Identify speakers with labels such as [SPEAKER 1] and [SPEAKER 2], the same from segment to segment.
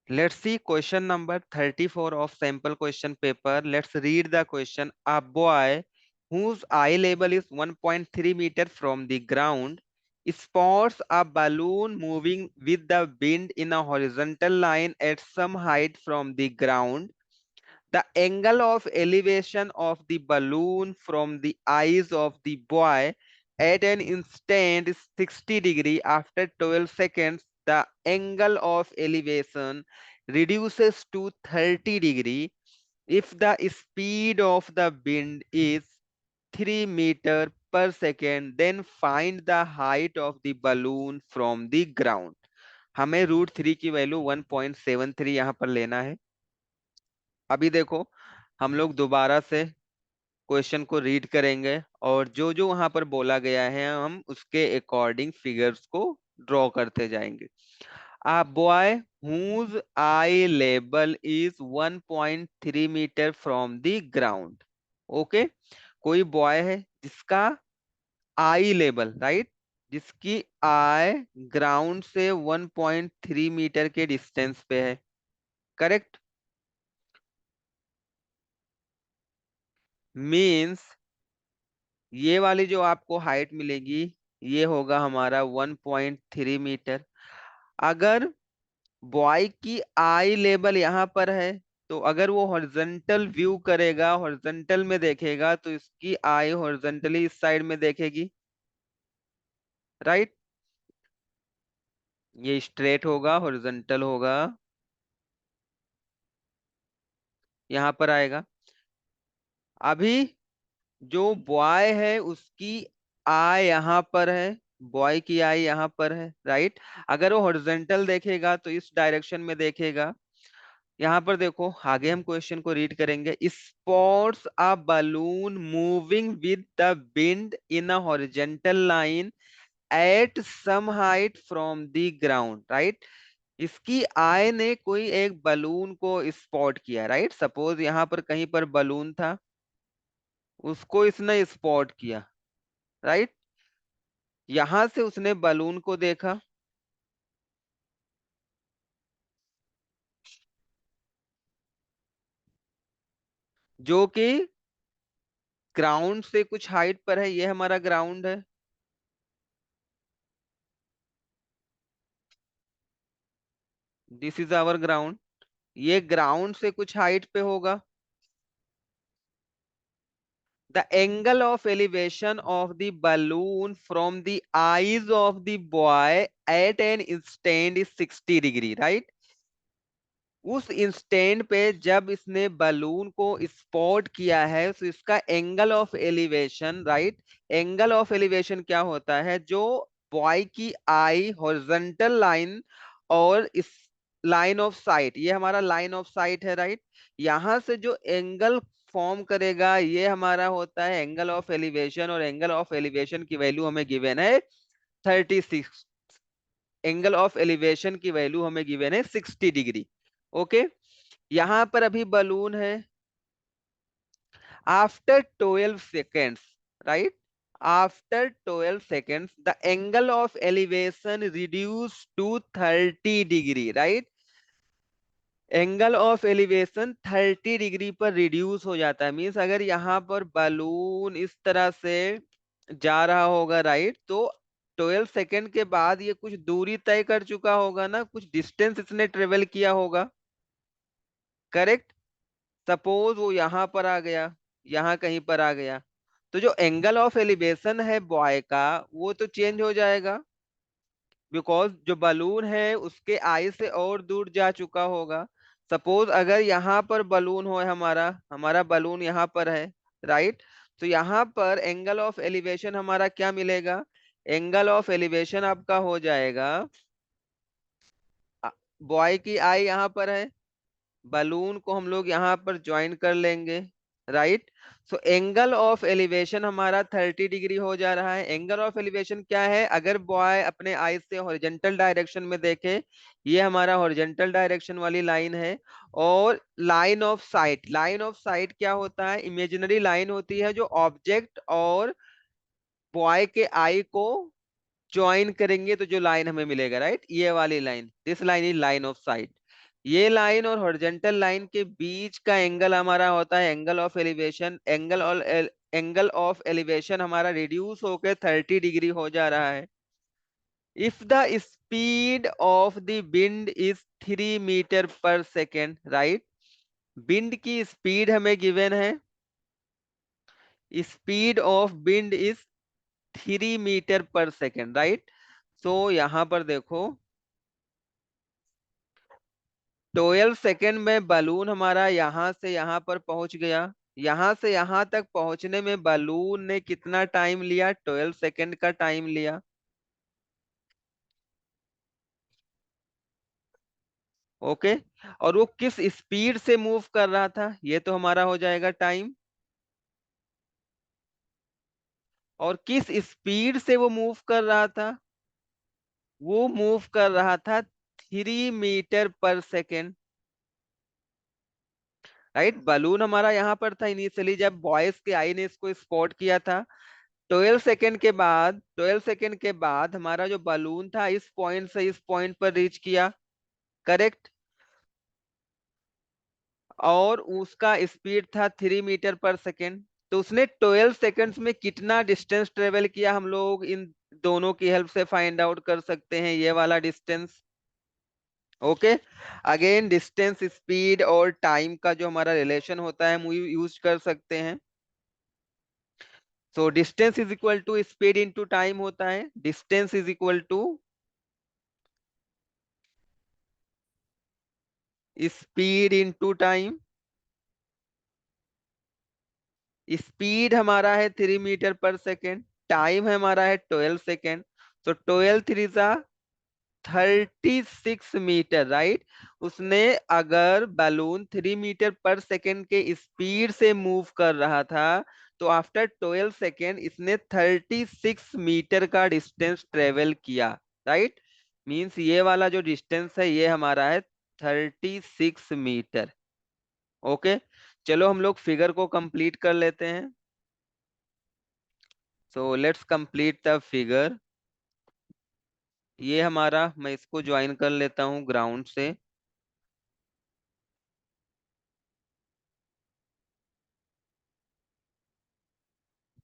[SPEAKER 1] Let's see question number 34 of sample question paper. Let's read the question. A boy whose eye level is 1.3 meter from the ground spots a balloon moving with the wind in a horizontal line at some height from the ground. The angle of elevation of the balloon from the eyes of the boy at an instant is 60 degree. After 12 seconds, the angle of elevation reduces to 30 degree. If the speed of the wind is 3 meter per second, then find the height of the balloon from the ground. हमें √3 की value 1.73 यहाँ पर लेना है। अभी देखो, हम लोग दोबारा से क्वेश्चन को रीड करेंगे और जो जो वहां पर बोला गया है हम उसके अकॉर्डिंग फिगर्स को ड्रॉ करते जाएंगे। A boy whose eye level is 1.3 metre from the ground. Okay, कोई बॉय है जिसका आई लेवल, राइट, जिसकी आई ग्राउंड से 1.3 मीटर के डिस्टेंस पे है। करेक्ट। मीन्स ये वाली जो आपको हाइट मिलेगी ये होगा हमारा 1.3 मीटर। अगर बॉय की आई लेवल यहाँ पर है तो अगर वो हॉरिजॉन्टल व्यू करेगा, हॉरिजॉन्टल में देखेगा तो इसकी आई हॉरिजॉन्टली इस साइड में देखेगी, राइट। ये स्ट्रेट होगा, हॉरिजॉन्टल होगा, यहाँ पर आएगा। अभी जो बॉय है उसकी आई यहाँ पर है, बॉय की आई यहाँ पर है, राइट। अगर वो हॉरिजॉन्टल देखेगा तो इस डायरेक्शन में देखेगा। यहाँ पर देखो, आगे हम क्वेश्चन को रीड करेंगे। Spots a balloon moving with the wind in a horizontal line at some height from the ground, right. इसकी आई ने कोई एक बलून को स्पॉट किया, राइट। सपोज यहाँ पर कहीं पर बलून था, उसको इसने स्पॉट किया, राइट। यहां से उसने बलून को देखा, जो कि ग्राउंड से कुछ हाइट पर है। ये हमारा ग्राउंड है, दिस इज आवर ग्राउंड। ये ग्राउंड से कुछ हाइट पे होगा। The angle of elevation of the balloon from the eyes of the boy at an instant is 60 degree, right? उस इंस्टेंट पे जब इसने बलून को स्पॉट किया है तो इसका angle of elevation, right. Angle of elevation क्या होता है? जो बॉय की आई हॉरिजॉन्टल लाइन और इस लाइन ऑफ साइट, ये हमारा लाइन ऑफ साइट है, राइट। यहां से जो एंगल फॉर्म करेगा ये हमारा होता है एंगल ऑफ एलिवेशन, और एंगल ऑफ एलिवेशन की वैल्यू हमें गिवन है 36। एंगल ऑफ एलिवेशन की वैल्यू हमें गिवन है 60 डिग्री। ओके, यहां पर अभी बलून है। After 12 seconds, right, after 12 seconds the angle of elevation reduce to 30 degree, right. Angle of elevation 30 degree पर रिड्यूस हो जाता है। मीन्स अगर यहाँ पर बलून इस तरह से जा रहा होगा, राइट, तो 12 सेकेंड के बाद ये कुछ दूरी तय कर चुका होगा ना, कुछ डिस्टेंस इसने ट्रेवल किया होगा, करेक्ट। सपोज वो यहाँ पर आ गया, यहाँ कहीं पर आ गया, तो जो एंगल ऑफ एलिवेशन है बॉय का वो तो चेंज हो जाएगा, बिकॉज जो बलून है उसके आई से और दूर जा चुका होगा। सपोज अगर यहाँ पर बलून हो, हमारा हमारा बलून यहाँ पर है, राइट। तो यहाँ पर एंगल ऑफ एलिवेशन हमारा क्या मिलेगा? एंगल ऑफ एलिवेशन आपका हो जाएगा, बॉय की आई यहाँ पर है, बलून को हम लोग यहाँ पर ज्वाइन कर लेंगे, right. So angle of elevation हमारा 30 डिग्री हो जा रहा है। एंगल ऑफ एलिवेशन क्या है? अगर बॉय अपने आई से हॉरिजॉन्टल डायरेक्शन में देखे, ये हमारा हॉरिजॉन्टल डायरेक्शन वाली लाइन है। और line of site, line of site क्या होता है? इमेजिनरी लाइन होती है जो ऑब्जेक्ट और बॉय के आई को ज्वाइन करेंगे तो जो लाइन हमें मिलेगा, राइट, ये वाली line, this line is line of sight. ये लाइन और हॉरिजॉन्टल लाइन के बीच का एंगल हमारा होता है angle of elevation. Angle of elevation हमारा रिड्यूस होकर 30 डिग्री हो जा रहा है। If the speed of the wind is 3 metre per second, right. Wind की स्पीड हमें गिवन है, speed of wind is 3 metre per second, right. So यहां पर देखो 12 सेकेंड में बलून हमारा यहां से यहां पर पहुंच गया। यहां से यहां तक पहुंचने में बलून ने कितना टाइम लिया? 12 सेकेंड का टाइम लिया। ओके। और वो किस स्पीड से मूव कर रहा था, ये तो हमारा हो जाएगा टाइम। और किस स्पीड से वो मूव कर रहा था? वो मूव कर रहा था 3 metre per second, right. Balloon हमारा यहाँ पर था इनिशियली जब बॉयज के आई ने इसको स्पॉट किया था। 12 सेकेंड के बाद हमारा जो बलून था इस पॉइंट से इस पॉइंट पर रीच किया, करेक्ट। और उसका स्पीड था 3 मीटर पर सेकेंड। तो उसने 12 सेकेंड्स में कितना डिस्टेंस ट्रेवल किया, हम लोग इन दोनों की हेल्प से फाइंड आउट कर सकते हैं, ये वाला distance. Okay. Again distance, speed और टाइम का जो हमारा रिलेशन होता है हम यूज कर सकते हैं। So distance is equal to speed into time होता है। Distance is equal to speed into time. Speed हमारा है 3 मीटर पर सेकेंड, टाइम हमारा है 12 सेकेंड। तो 36 मीटर, राइट। उसने अगर बलून 3 मीटर पर सेकेंड के स्पीड से मूव कर रहा था तो आफ्टर 12 सेकेंड इसने 36 मीटर का डिस्टेंस ट्रेवल किया, राइट। मीन्स ये वाला जो डिस्टेंस है ये हमारा है 36 मीटर। ओके। चलो हम लोग फिगर को कंप्लीट कर लेते हैं। So let's complete the figure. ये हमारा, मैं इसको ज्वाइन कर लेता हूँ ग्राउंड से।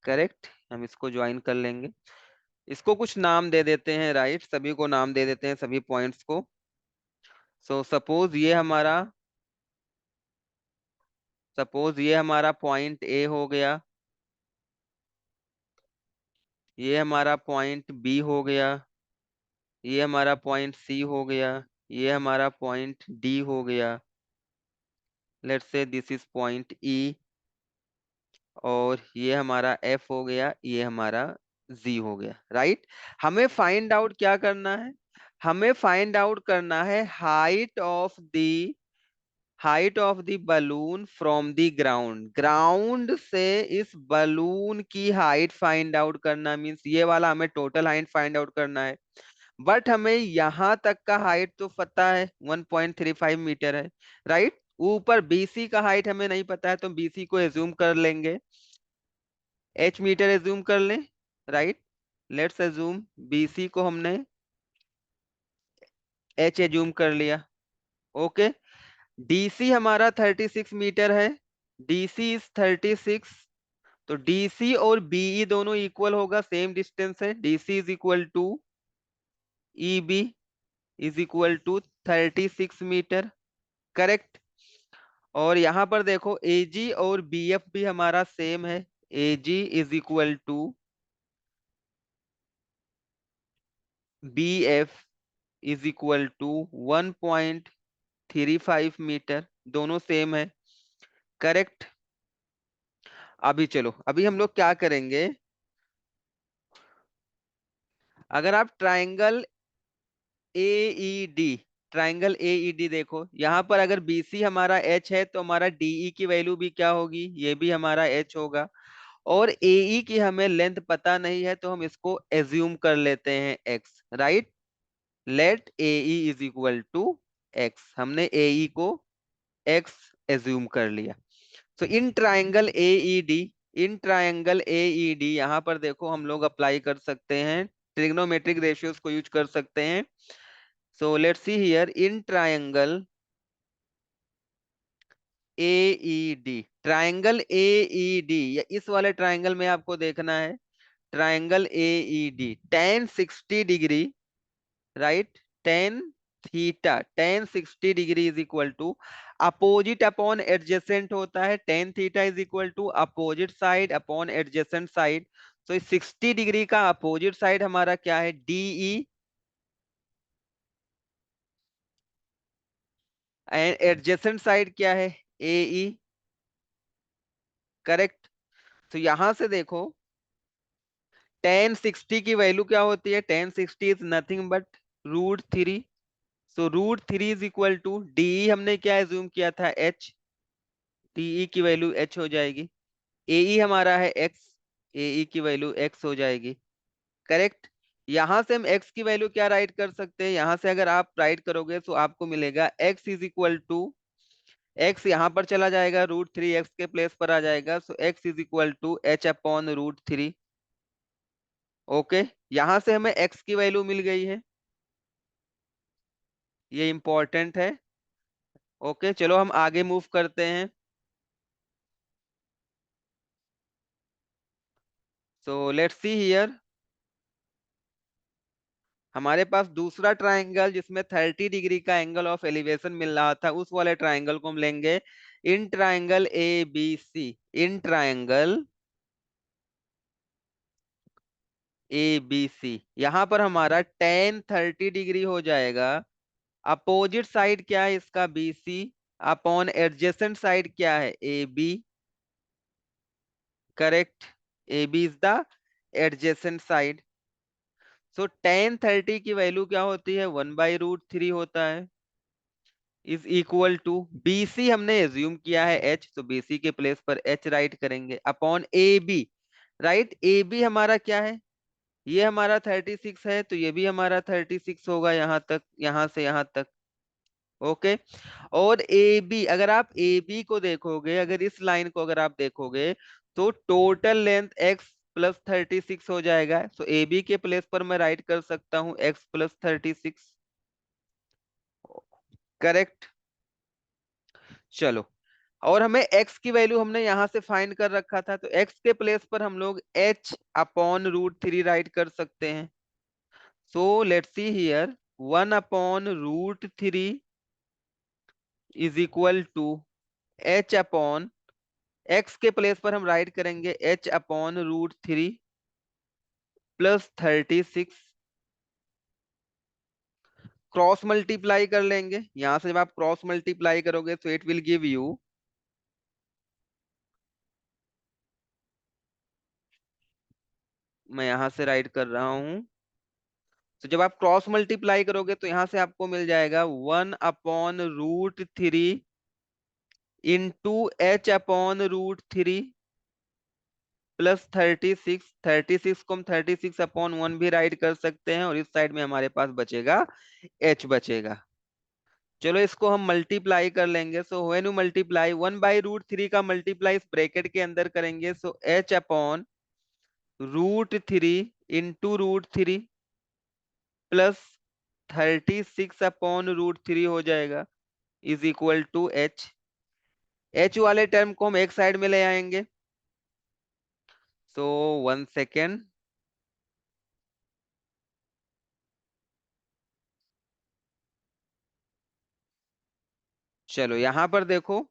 [SPEAKER 1] करेक्ट, हम इसको ज्वाइन कर लेंगे। इसको कुछ नाम दे देते हैं, राइट। सभी को नाम दे देते हैं, सभी पॉइंट्स को। सपोज ये हमारा पॉइंट ए हो गया, ये हमारा पॉइंट बी हो गया, ये हमारा पॉइंट सी हो गया, ये हमारा पॉइंट डी हो गया। Let's say this is point ई, और ये हमारा एफ हो गया, ये हमारा जी हो गया, राइट। हमें फाइंड आउट क्या करना है? हमें फाइंड आउट करना है height of the balloon from the ground. Ground से इस बलून की हाइट फाइंड आउट करना, मीन्स ये वाला हमें टोटल हाइट फाइंड आउट करना है। बट हमें यहाँ तक का हाइट तो पता है 1.35 मीटर है, राइट। ऊपर बीसी का हाइट हमें नहीं पता है तो बीसी को एज्यूम कर लेंगे, एच मीटर एज्यूम कर लें, राइट। लेट्स एज्यूम बीसी को हमने एच एज्यूम कर लिया। ओके। डीसी हमारा 36 मीटर है, डीसी इज 36। तो डीसी और बीई दोनों इक्वल होगा, सेम डिस्टेंस है। DC is equal to EB is equal to 36 metre, correct. और यहां पर देखो एजी और बीएफ भी हमारा सेम है। AG is equal to BF is equal to 1.35 metre, दोनों सेम है, करेक्ट। अभी चलो, अभी हम लोग क्या करेंगे, अगर आप एईडी ट्राइंगल एईडी देखो, यहाँ पर अगर बीसी हमारा एच है तो हमारा डीई की वैल्यू भी क्या होगी, ये भी हमारा एच होगा। और एई की हमें लेंथ पता नहीं है तो हम इसको एज्यूम कर लेते हैं x, right. Let AE is equal to x, हमने एई को एक्स एज्यूम कर लिया। सो इन ट्राइंगल एईडी यहाँ पर देखो हम लोग अप्लाई कर सकते हैं, ट्रिग्नोमेट्रिक रेशियोज को यूज कर सकते हैं। So let's see here in triangle AED, triangle AED, या इस वाले ट्राइंगल में आपको देखना है triangle AED, 10 60 degree, right, 10 theta 10 60 degree is equal to opposite upon adjacent होता है, 10 theta is equal to opposite side upon adjacent side. तो इस 60 डिग्री का अपोजिट साइड हमारा क्या है, DE, एंड एडजेसेंट साइड क्या है, AE, करेक्ट। तो यहां से देखो 10 60 की वैल्यू क्या होती है, 10 60 is nothing but √3। So √3 is equal to DE, हमने क्या एज्यूम किया था, H, DE की वैल्यू H हो जाएगी। AE हमारा है X, AE की वैल्यू X हो जाएगी, करेक्ट। यहां से हम X की वैल्यू क्या राइट कर सकते हैं, यहां से अगर आप राइट करोगे तो आपको मिलेगा X is equal to, X यहाँ पर चला जाएगा, √3 X के प्लेस पर आ जाएगा, so X is equal to H upon √3। Okay, यहां से हमें X की वैल्यू मिल गई है, ये इंपॉर्टेंट है। ओके, चलो हम आगे मूव करते हैं। सो लेट्स सी हियर, हमारे पास दूसरा ट्राइंगल जिसमें 30 डिग्री का एंगल ऑफ एलिवेशन मिल रहा था, उस वाले ट्राइंगल को हम लेंगे in triangle ABC, in triangle ABC। यहां पर हमारा 10 30 डिग्री हो जाएगा, अपोजिट साइड क्या है इसका, BC, अपॉन एडजेसेंट साइड क्या है, AB, correct, AB is the adjacent side. So 10 30 की वैल्यू क्या होती है, 1/√3 होता है, इज इक्वल टू, BC हमने एज्यूम किया है H, तो BC के प्लेस पर H राइट करेंगे, अपॉन AB, राइट, AB हमारा क्या है, ये हमारा 36 है, तो ये भी हमारा 36 होगा, यहाँ तक, यहाँ से यहाँ तक। ओके, और AB, अगर आप AB को देखोगे, अगर इस लाइन को अगर आप देखोगे, तो टोटल लेंथ X प्लस 36 हो जाएगा, तो AB के प्लेस पर मैं राइट कर सकता हूँ X प्लस 36, करेक्ट। चलो, और हमें X की वैल्यू हमने यहां से फाइंड कर रखा था, तो X के प्लेस पर हम लोग H अपॉन √3 राइट कर सकते हैं। So let's see here, 1/√3 is equal to H upon, X के प्लेस पर हम राइट करेंगे H upon √3 plus 36, cross multiply कर लेंगे, यहां से जब आप क्रॉस मल्टीप्लाई करोगे तो इट विल गिव यू, मैं यहां से राइट कर रहा हूं, तो जब आप क्रॉस मल्टीप्लाई करोगे तो यहां से आपको मिल जाएगा 1/√3 इंटू H अपॉन √3 प्लस 36, 36 को हम 36/1 भी राइट कर सकते हैं, और इस साइड में हमारे पास बचेगा H बचेगा। चलो इसको हम मल्टीप्लाई कर लेंगे, सो व्हेन यू मल्टीप्लाई 1/√3 का मल्टीप्लाई इस ब्रैकेट के अंदर करेंगे, so H upon √3 into √3 plus 36/√3 हो जाएगा, is equal to H। H वाले टर्म को हम एक साइड में ले आएंगे, सो 1 सेकेंड, चलो यहां पर देखो,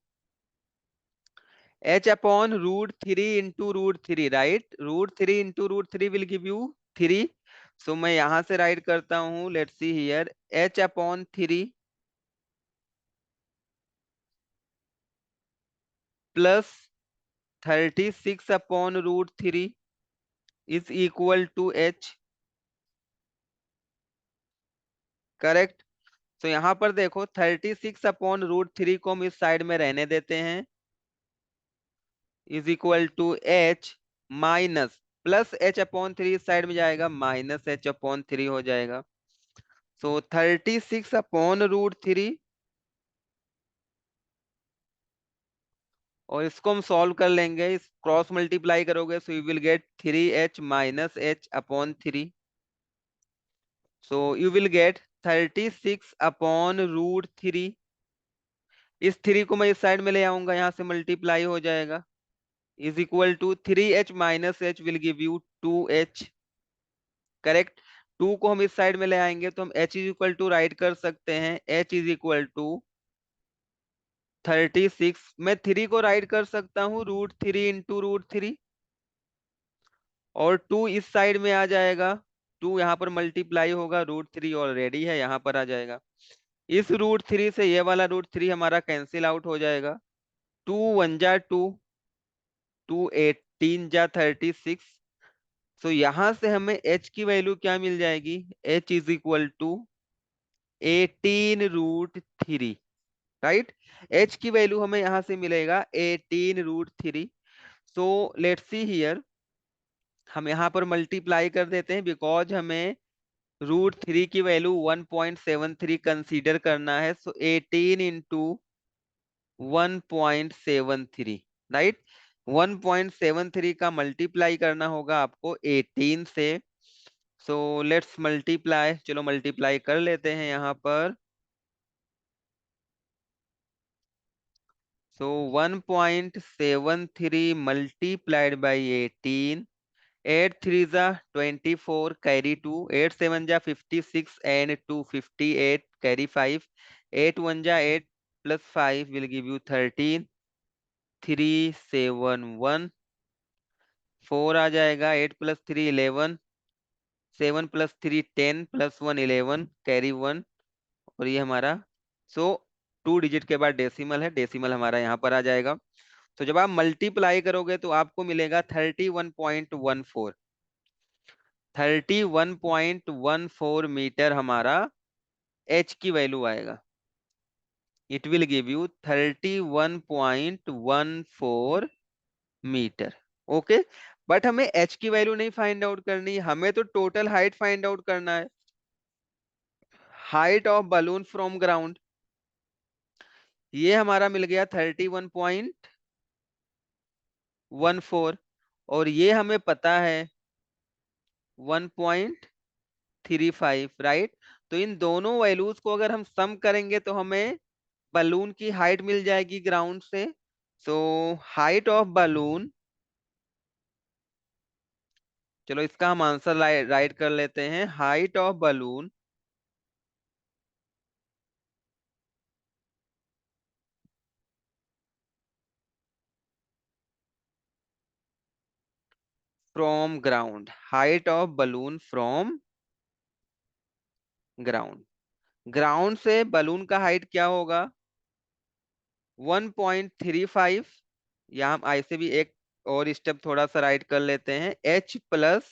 [SPEAKER 1] H upon √3 into √3, right, √3 into √3 will give you 3, so मैं यहां से राइट करता हूं, let's see here, H upon 3 plus 36/√3 is equal to H, correct. तो यहाँ पर देखो 36/√3 को हम इस साइड में रहने देते हैं, is equal to H minus, plus H/3 इस साइड में जाएगा, माइनस H/3 हो जाएगा। सो 36/√3, और इसको हम सॉल्व कर लेंगे, इस क्रॉस मल्टीप्लाई करोगे, so you will get 3H minus H/3, so you will get 36/√3 इस 3 को मैं इस साइड में ले आऊंगा, यहाँ से मल्टीप्लाई हो जाएगा, is equal to 3h minus H will give you 2h। Correct. 2 को हम इस साइड में ले आएंगे तो हम h is equal to write कर सकते हैं, h इज इक्वल टू 36। मैं 3 को राइट कर सकता हूँ √3 इंटू √3, और 2 इस साइड में आ जाएगा, 2 यहाँ पर मल्टीप्लाई होगा, √3 ऑलरेडी है यहाँ पर आ जाएगा। इस √3 से ये वाला √3 हमारा कैंसिल आउट हो जाएगा, 2 1 जा 2, 2 18 जा 36। तो यहां से हमें h की वैल्यू क्या मिल जाएगी, h is equal to 18 √3। Right. h की वैल्यू हमें यहां से मिलेगा 18 √3। सो लेट्स सी हियर, हम यहाँ पर मल्टीप्लाई कर देते हैं बिकॉज हमें √3 की वैल्यू 1.73 कंसीडर करना है। सो 18 इंटू 1.73, राइट। 1.73 का मल्टीप्लाई करना होगा आपको 18 से। सो लेट्स मल्टीप्लाई, चलो मल्टीप्लाई कर लेते हैं यहाँ पर। सो 1.73 मल्टीप्लाइड बाई 18, 8 3 जा 24, कैरी 2, 8 7 जा 56 एंड 2 58, कैरी 5, 8 1 जा 8 प्लस 5 विल गिव यू 13, 3 7 1, 4 आ जाएगा, 8 प्लस 3 11, 7 प्लस 3 10 प्लस 1 11, कैरी 1, और ये हमारा, सो 2 डिजिट के बाद डेसिमल है, डेसिमल हमारा यहाँ पर आ जाएगा। तो जब आप मल्टीप्लाई करोगे तो आपको मिलेगा 31.14, 31.14 मीटर हमारा h की वैल्यू आएगा। It will give you 31.14 metre. Okay. But हमें h की वैल्यू नहीं फाइंड आउट करनी, हमें तो टोटल हाइट फाइंड आउट करना है, height of balloon from ground. ये हमारा मिल गया 31.14, और ये हमें पता है 1.35, राइट। तो इन दोनों वैल्यूज को अगर हम सम करेंगे तो हमें बलून की हाइट मिल जाएगी ग्राउंड से। सो हाइट ऑफ बलून, चलो इसका हम आंसर राइट कर लेते हैं, height of balloon from ground, height of balloon from ground. Ground से बलून का हाइट क्या होगा, 1.35। यहाँ हम ऐसे भी एक और स्टेप थोड़ा सा राइट कर लेते हैं, h प्लस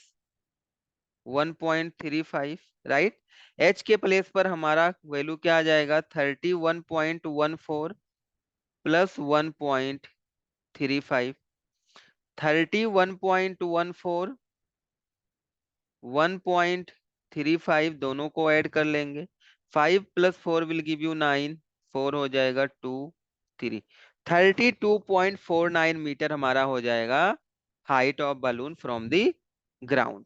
[SPEAKER 1] 1.35, राइट। h के प्लेस पर हमारा वैल्यू क्या आ जाएगा, 31.14 प्लस 1.35, 31.14 1.35 दोनों को ऐड कर लेंगे, 5 प्लस 4 विल गिव यू 9, 4 हो जाएगा 2 3, 32.49 मीटर हमारा हो जाएगा height of balloon from the ground.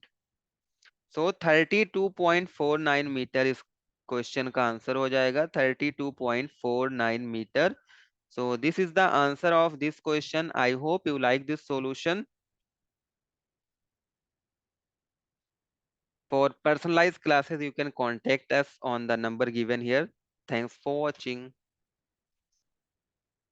[SPEAKER 1] So 32.49 metre इस क्वेश्चन का आंसर हो जाएगा, 32.49 metre. So this is the answer of this question. I hope you like this solution. For personalized classes, you can contact us on the number given here. Thanks for watching.